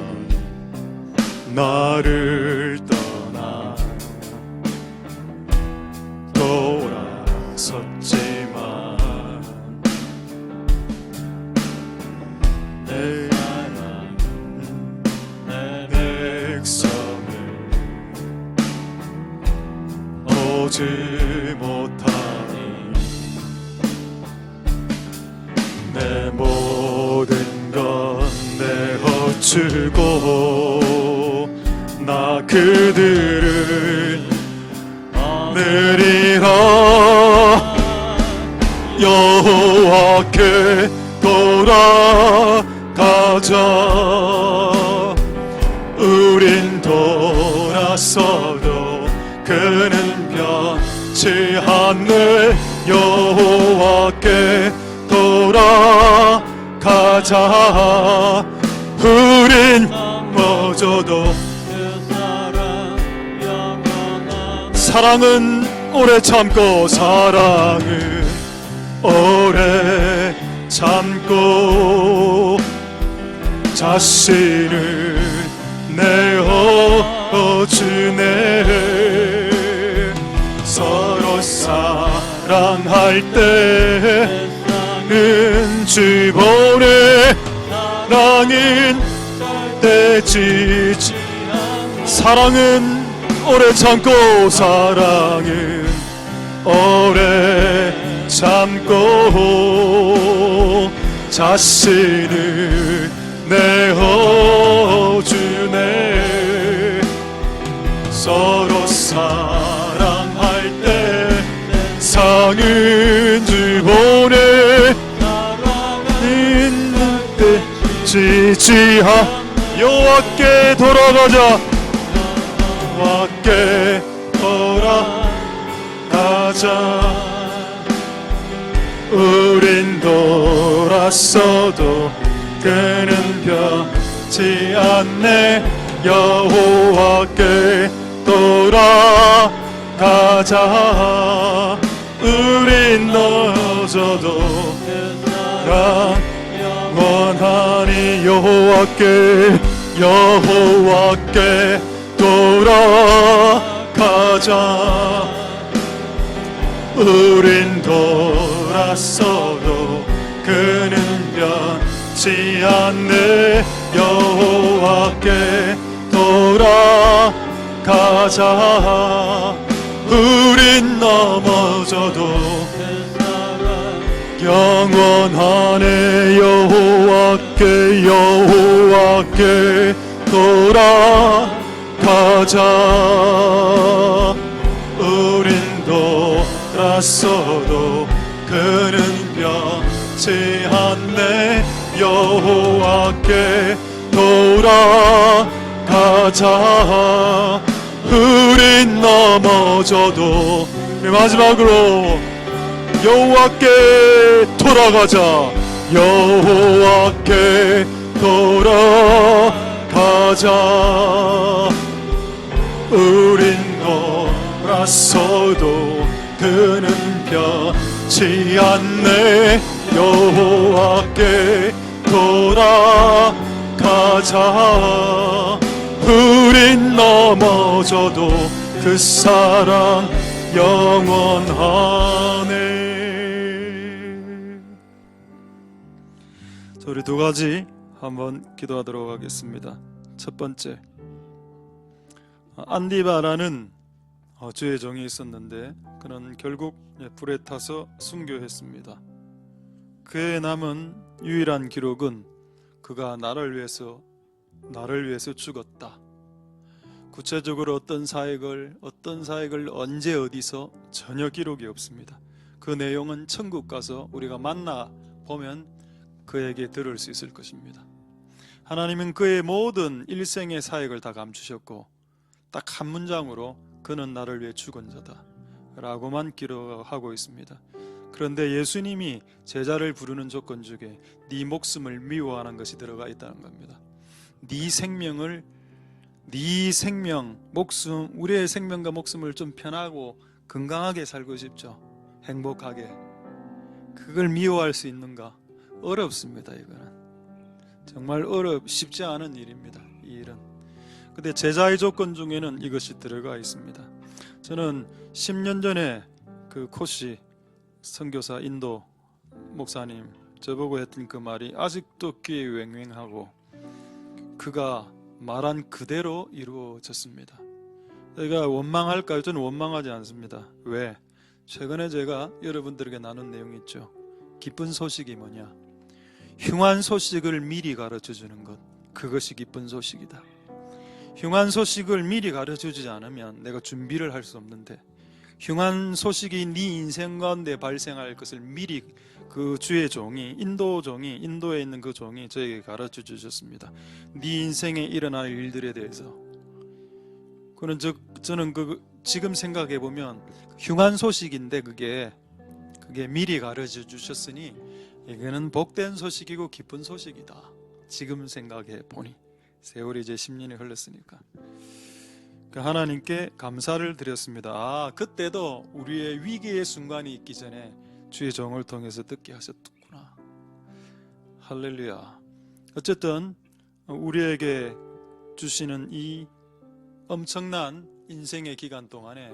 나를 떠나 돌아섰지만 내 백성을 오지 못하니 내 모든 것 내어주고 나 그들을 얻으리라. 여호와께 돌아가자. 우린 돌았어도 그는 변치 않네. 여호와께 돌아가자. 우린 넘어져도 사랑은 오래 참고, 사랑은 오래 참고 자신을 내어주네. 서로 사랑할 때는 주보내. 사랑은 떼지지. 사랑은 오래 참고, 사랑은 오래 참고 자신을 내어주네. 서로 사랑할 때 상은 줄 보내. 있는 때 지지하 여호와께 돌아가자. 여호와께 돌아가자. 우린 돌았어도 그는 변치 않네. 여호와께 돌아가자. 우린 넘어져도 영원하니. 여호와께 돌아가자. 우린 돌았어도 그는 변치 않네. 여호와께 돌아가자. 우린 넘어져도 영원하네. 여호와께 돌아가자. 우린 돌았어도 그는 변치 않네. 여호와께 돌아가자. 우린 넘어져도. 마지막으로 여호와께 돌아가자. 여호와께 돌아가자. 우린 돌았어도 그는 변치 않네. 여호와께 돌아가자. 우린 넘어져도 그 사랑 영원하네. 자, 우리 두 가지 한번 기도하도록 하겠습니다. 첫 번째, 안디바라는 주의 종이 있었는데 그는 결국 불에 타서 순교했습니다. 그의 남은 유일한 기록은 그가 나를 위해서 죽었다. 구체적으로 어떤 사역을 언제 어디서 전혀 기록이 없습니다. 그 내용은 천국 가서 우리가 만나 보면 그에게 들을 수 있을 것입니다. 하나님은 그의 모든 일생의 사역을 다 감추셨고 딱 한 문장으로 그는 나를 위해 죽은 자다 라고만 기록하고 있습니다. 그런데 예수님이 제자를 부르는 조건 중에 네 목숨을 미워하는 것이 들어가 있다는 겁니다. 네 생명, 목숨, 우리의 생명과 목숨을 좀 편하고 건강하게 살고 싶죠. 행복하게. 그걸 미워할 수 있는가? 어렵습니다. 이거는 정말 쉽지 않은 일입니다. 이 일은. 근데 제자의 조건 중에는 이것이 들어가 있습니다. 저는 10년 전에 그 코시 선교사 인도 목사님 저보고 했던 그 말이 아직도 귀에 왱왱하고 그가 말한 그대로 이루어졌습니다. 제가 원망할까요? 저는 원망하지 않습니다. 왜? 최근에 제가 여러분들에게 나눈 내용이 있죠. 기쁜 소식이 뭐냐? 흉한 소식을 미리 가르쳐주는 것, 그것이 기쁜 소식이다. 흉한 소식을 미리 가르쳐주지 않으면 내가 준비를 할 수 없는데, 흉한 소식이 네 인생 가운데 발생할 것을 미리 그 주의 종이, 인도에 있는 그 종이 저에게 가르쳐 주셨습니다. 네 인생에 일어날 일들에 대해서. 저는 지금 생각해 보면 흉한 소식인데 그게 미리 가르쳐 주셨으니 이거는 복된 소식이고 기쁜 소식이다. 지금 생각해 보니 세월이 이제 10년이 흘렀으니까. 하나님께 감사를 드렸습니다. 그때도 우리의 위기의 순간이 있기 전에 주의 종을 통해서 듣게 하셨구나. 할렐루야. 어쨌든 우리에게 주시는 이 엄청난 인생의 기간 동안에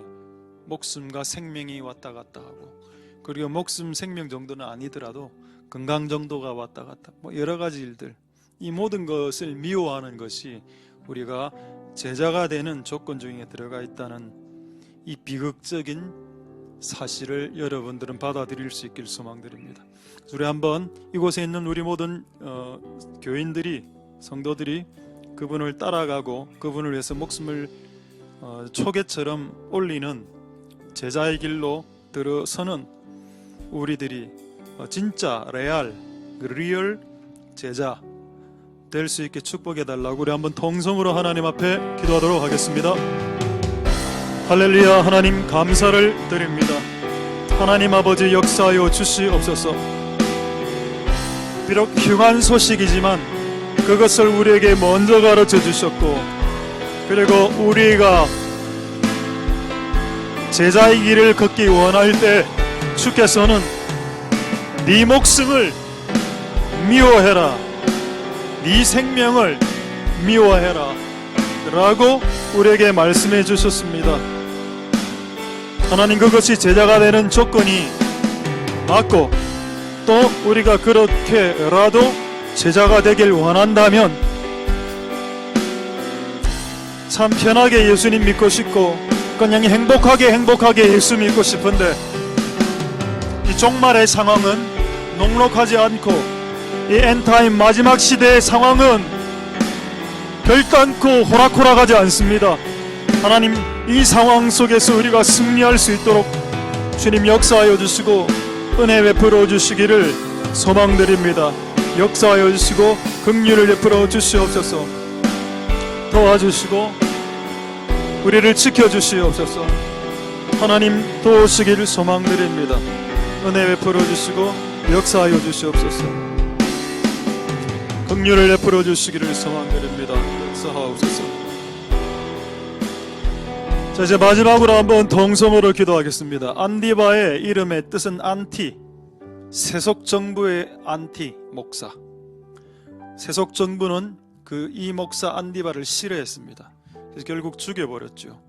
목숨과 생명이 왔다 갔다 하고, 그리고 목숨 생명 정도는 아니더라도 건강 정도가 왔다 갔다, 여러 가지 일들, 이 모든 것을 미워하는 것이 우리가 제자가 되는 조건 중에 들어가 있다는 이 비극적인 사실을 여러분들은 받아들일 수 있길 소망드립니다. 우리 한번 이곳에 있는 우리 모든 교인들이, 성도들이 그분을 따라가고 그분을 위해서 목숨을 초계처럼 올리는 제자의 길로 들어서는 우리들이 진짜 리얼 제자 될 수 있게 축복해 달라고 우리 한번 통성으로 하나님 앞에 기도하도록 하겠습니다. 할렐루야. 하나님 감사를 드립니다. 하나님 아버지 역사하여 주시옵소서. 비록 흉한 소식이지만 그것을 우리에게 먼저 가르쳐 주셨고, 그리고 우리가 제자의 길을 걷기 원할 때 주께서는 네 목숨을 미워해라, 네 생명을 미워해라 라고 우리에게 말씀해 주셨습니다. 하나님, 그것이 제자가 되는 조건이 맞고, 또 우리가 그렇게라도 제자가 되길 원한다면 참 편하게 예수님 믿고 싶고 그냥 행복하게 예수 믿고 싶은데, 이 종말의 상황은 녹록하지 않고 이 엔타임 마지막 시대의 상황은 결단코 호락호락하지 않습니다. 하나님, 이 상황 속에서 우리가 승리할 수 있도록 주님 역사하여 주시고 은혜 베풀어 주시기를 소망드립니다. 역사하여 주시고 긍휼을 베풀어 주시옵소서. 도와주시고 우리를 지켜주시옵소서. 하나님 도우시기를 소망드립니다. 은혜 베풀어 주시고 역사하여 주시옵소서. 긍휼을 베풀어 주시기를 소망드립니다. 역사하옵소서. 자, 이제 마지막으로 한번 동성으로 기도하겠습니다. 안디바의 이름의 뜻은 안티, 세속정부의 안티 목사. 세속정부는 이 목사 안디바를 싫어했습니다. 그래서 결국 죽여버렸죠.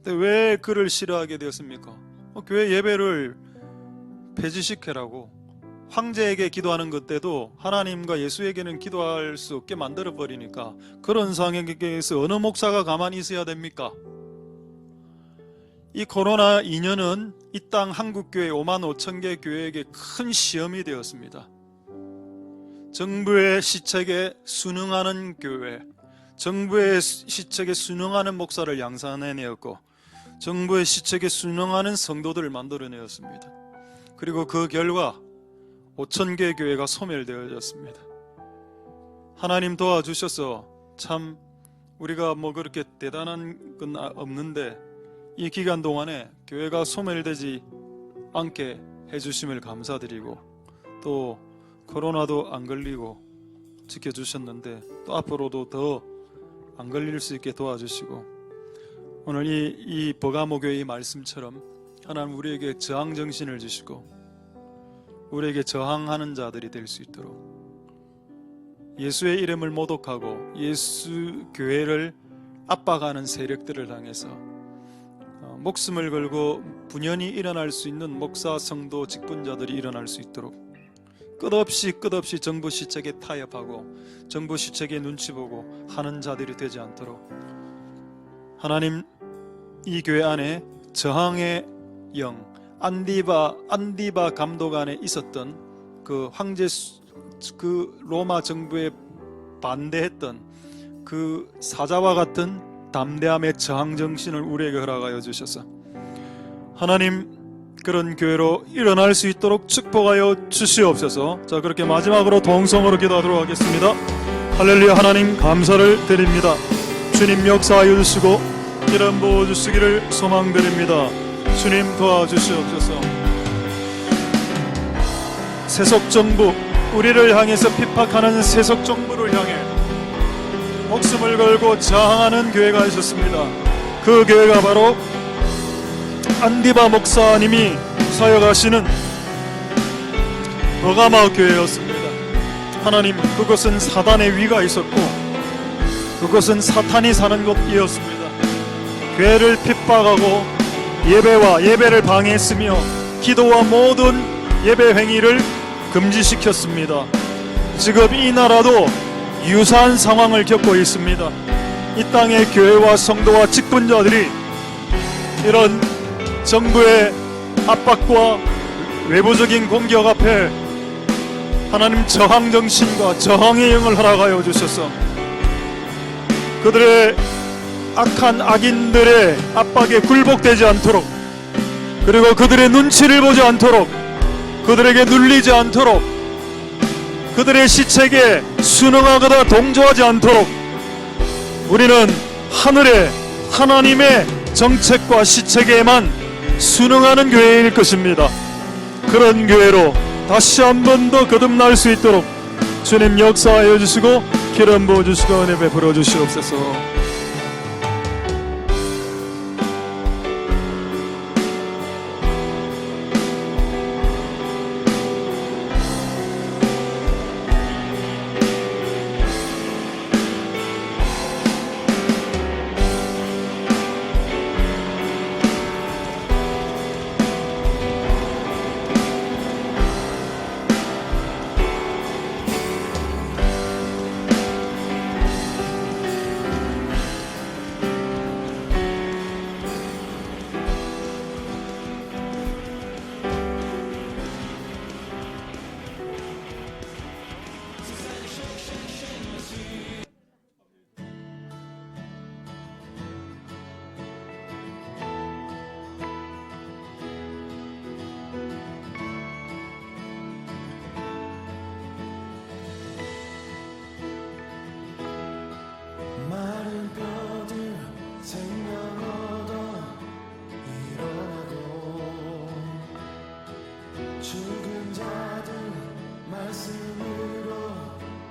근데 왜 그를 싫어하게 되었습니까? 교회 예배를 폐지시켜라고, 황제에게 기도하는 것 때도 하나님과 예수에게는 기도할 수 없게 만들어버리니까 그런 상황에서 어느 목사가 가만히 있어야 됩니까? 이 코로나 2년은 이 땅 한국교회 5만 5천 개 교회에게 큰 시험이 되었습니다. 정부의 시책에 순응하는 교회, 정부의 시책에 순응하는 목사를 양산해내었고, 정부의 시책에 순응하는 성도들을 만들어내었습니다. 그리고 그 결과 5천 개 교회가 소멸되어졌습니다. 하나님 도와주셔서 참 우리가 그렇게 대단한 건 없는데, 이 기간 동안에 교회가 소멸되지 않게 해주심을 감사드리고, 또 코로나도 안 걸리고 지켜주셨는데 또 앞으로도 더 안 걸릴 수 있게 도와주시고, 오늘 이 버가모 교회의 말씀처럼 하나님 우리에게 저항 정신을 주시고 우리에게 저항하는 자들이 될 수 있도록, 예수의 이름을 모독하고 예수 교회를 압박하는 세력들을 향해서 목숨을 걸고 분연히 일어날 수 있는 목사, 성도, 직분자들이 일어날 수 있도록 끝없이 정부 시책에 타협하고 정부 시책에 눈치 보고 하는 자들이 되지 않도록, 하나님 이 교회 안에 저항의 영, 안디바 감독 안에 있었던 그 황제, 그 로마 정부에 반대했던 그 사자와 같은 담대함의 저항 정신을 우리에게 허락하여 주셔서 하나님 그런 교회로 일어날 수 있도록 축복하여 주시옵소서. 자, 그렇게 마지막으로 동성으로 기도하도록 하겠습니다. 할렐루야. 하나님 감사를 드립니다. 주님 역사하여 주시고 이름 부어주시기를 소망드립니다. 주님 도와주시옵소서. 세속정부, 우리를 향해서 핍박하는 세속정부를 향해 목숨을 걸고 저항하는 교회가 있었습니다. 그 교회가 바로 안디바 목사님이 사역하시는 버가마 교회였습니다. 하나님, 그것은 사단의 위가 있었고 그것은 사탄이 사는 곳이었습니다. 교회를 핍박하고 예배를 방해했으며 기도와 모든 예배 행위를 금지시켰습니다. 지금 이 나라도 유사한 상황을 겪고 있습니다. 이 땅의 교회와 성도와 직분자들이 이런 정부의 압박과 외부적인 공격 앞에 하나님 저항 정신과 저항의 영을 허락하여 주셔서 그들의 악한 악인들의 압박에 굴복되지 않도록, 그리고 그들의 눈치를 보지 않도록, 그들에게 눌리지 않도록, 그들의 시책에 순응하거나 동조하지 않도록 우리는 하늘의 하나님의 정책과 시책에만 순응하는 교회일 것입니다. 그런 교회로 다시 한 번 더 거듭날 수 있도록 주님 역사하여 주시고 기름 부어 주시고 은혜 베풀어 주시옵소서.